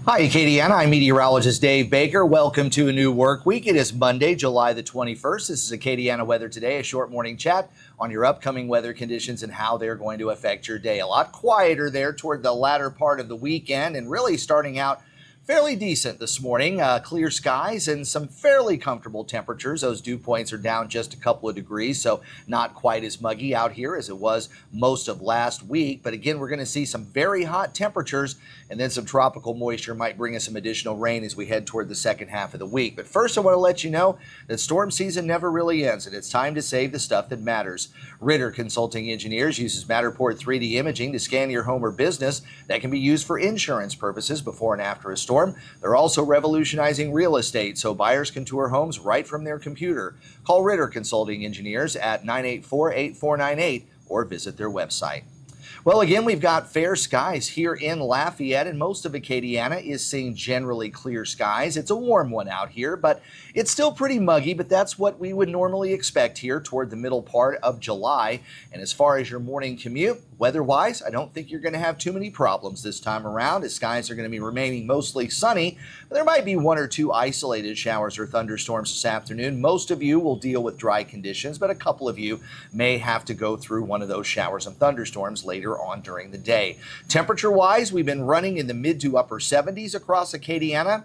Hi, Acadiana. I'm meteorologist Dave Baker. Welcome to a new work week. It is Monday, July the 21st. This is Acadiana Weather Today, a short morning chat on your upcoming weather conditions and how they're going to affect your day. A lot quieter there toward the latter part of the weekend and really starting out fairly decent this morning. Clear skies and some fairly comfortable temperatures. Those dew points are down just a couple of degrees, so not quite as muggy out here as it was most of last week. But again, we're going to see some very hot temperatures, and then some tropical moisture might bring us some additional rain as we head toward the second half of the week. But first, I want to let you know that storm season never really ends, and it's time to save the stuff that matters. Ritter Consulting Engineers uses Matterport 3D imaging to scan your home or business that can be used for insurance purposes before and after a storm. They're also revolutionizing real estate so buyers can tour homes right from their computer. Call Ritter Consulting Engineers at 984-8498 or visit their website. Well, again, we've got fair skies here in Lafayette, and most of Acadiana is seeing generally clear skies. It's a warm one out here, but it's still pretty muggy, but that's what we would normally expect here toward the middle part of July. And as far as your morning commute, weather-wise, I don't think you're going to have too many problems this time around, as skies are going to be remaining mostly sunny. But there might be one or two isolated showers or thunderstorms this afternoon. Most of you will deal with dry conditions, but a couple of you may have to go through one of those showers and thunderstorms later on during the day. Temperature-wise, we've been running in the mid to upper 70s across Acadiana.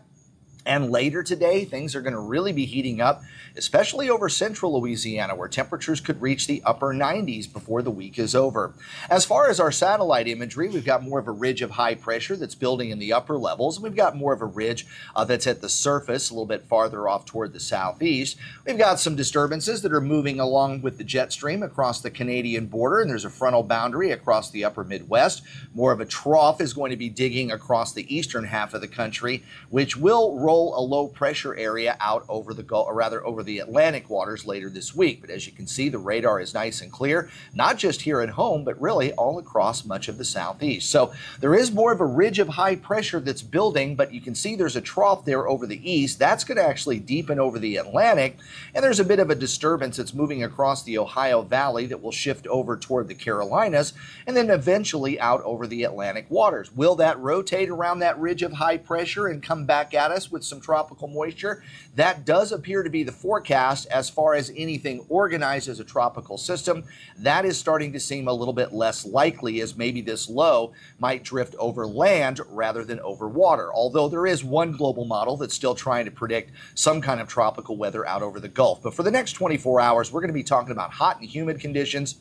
And later today, things are going to really be heating up, especially over central Louisiana, where temperatures could reach the upper 90s before the week is over. As far as our satellite imagery, we've got more of a ridge of high pressure that's building in the upper levels. And we've got more of a ridge that's at the surface, a little bit farther off toward the southeast. We've got some disturbances that are moving along with the jet stream across the Canadian border, and there's a frontal boundary across the upper Midwest. More of a trough is going to be digging across the eastern half of the country, which will roll a low pressure area out over the Gulf, or rather over the Atlantic waters later this week. But as you can see, the radar is nice and clear, not just here at home, but really all across much of the southeast. So there is more of a ridge of high pressure that's building, but you can see there's a trough there over the east. That's going to actually deepen over the Atlantic, and there's a bit of a disturbance that's moving across the Ohio Valley that will shift over toward the Carolinas and then eventually out over the Atlantic waters. Will that rotate around that ridge of high pressure and come back at us with some tropical moisture? That does appear to be the forecast. As far as anything organized as a tropical system, that is starting to seem a little bit less likely, as maybe this low might drift over land rather than over water. Although there is one global model that's still trying to predict some kind of tropical weather out over the Gulf. But for the next 24 hours, we're going to be talking about hot and humid conditions.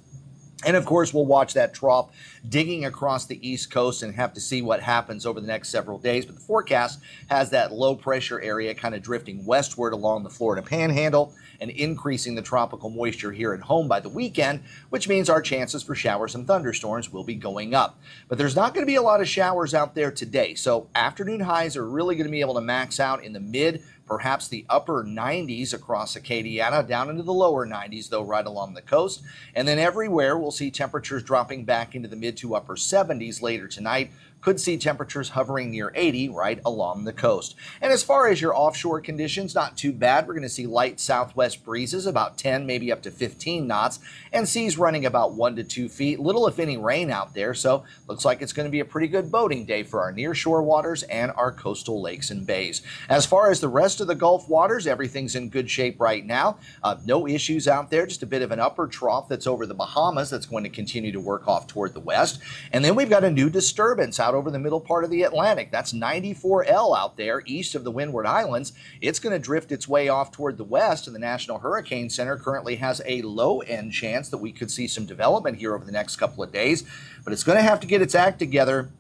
And of course, we'll watch that trough digging across the East Coast and have to see what happens over the next several days. But the forecast has that low pressure area kind of drifting westward along the Florida Panhandle and increasing the tropical moisture here at home by the weekend, which means our chances for showers and thunderstorms will be going up. But there's not going to be a lot of showers out there today. So afternoon highs are really going to be able to max out in the mid, perhaps the upper 90s across Acadiana, down into the lower 90s, though, right along the coast. And then everywhere, we'll see temperatures dropping back into the mid to upper 70s later tonight. Could see temperatures hovering near 80 right along the coast. And as far as your offshore conditions, not too bad. We're going to see light southwest breezes, about 10, maybe up to 15 knots, and seas running about 1 to 2 feet. Little, if any, rain out there, so looks like it's going to be a pretty good boating day for our nearshore waters and our coastal lakes and bays. As far as the rest of the Gulf waters, everything's in good shape right now. No issues out there, just a bit of an upper trough that's over the Bahamas that's going to continue to work off toward the west. And then we've got a new disturbance out over the middle part of the Atlantic. That's 94L out there east of the Windward Islands. It's going to drift its way off toward the west, and the National Hurricane Center currently has a low-end chance that we could see some development here over the next couple of days. But it's going to have to get its act together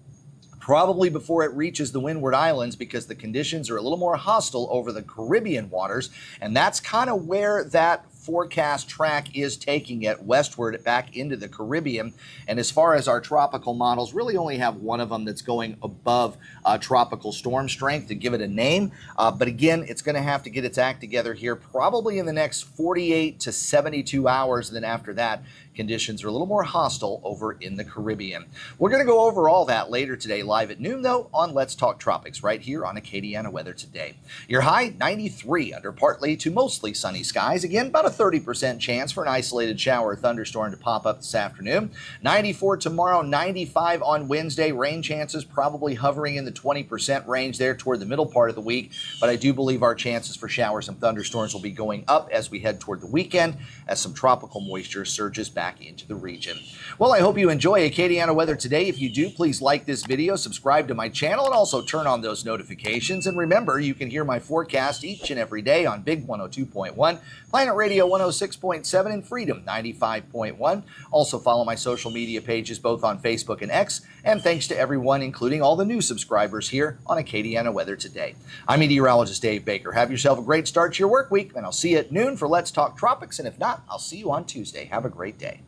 probably before it reaches the Windward Islands, because the conditions are a little more hostile over the Caribbean waters, and that's kind of where that forecast track is taking it westward back into the Caribbean. And as far as our tropical models, really only have one of them that's going above tropical storm strength to give it a name. But again, it's going to have to get its act together here probably in the next 48 to 72 hours. And then after that, conditions are a little more hostile over in the Caribbean. We're going to go over all that later today, live at noon, though, on Let's Talk Tropics, right here on Acadiana Weather Today. Your high, 93, under partly to mostly sunny skies. Again, about a 30% chance for an isolated shower or thunderstorm to pop up this afternoon. 94 tomorrow, 95 on Wednesday. Rain chances probably hovering in the 20% range there toward the middle part of the week, but I do believe our chances for showers and thunderstorms will be going up as we head toward the weekend as some tropical moisture surges back into the region. Well, I hope you enjoy Acadiana weather today. If you do, please like this video, subscribe to my channel, and also turn on those notifications. And remember, you can hear my forecast each and every day on Big 102.1, Planet Radio 106.7, and Freedom 95.1. Also follow my social media pages both on Facebook and X. And thanks to everyone, including all the new subscribers here on Acadiana Weather Today. I'm meteorologist Dave Baker. Have yourself a great start to your work week, and I'll see you at noon for Let's Talk Tropics. And if not, I'll see you on Tuesday. Have a great day.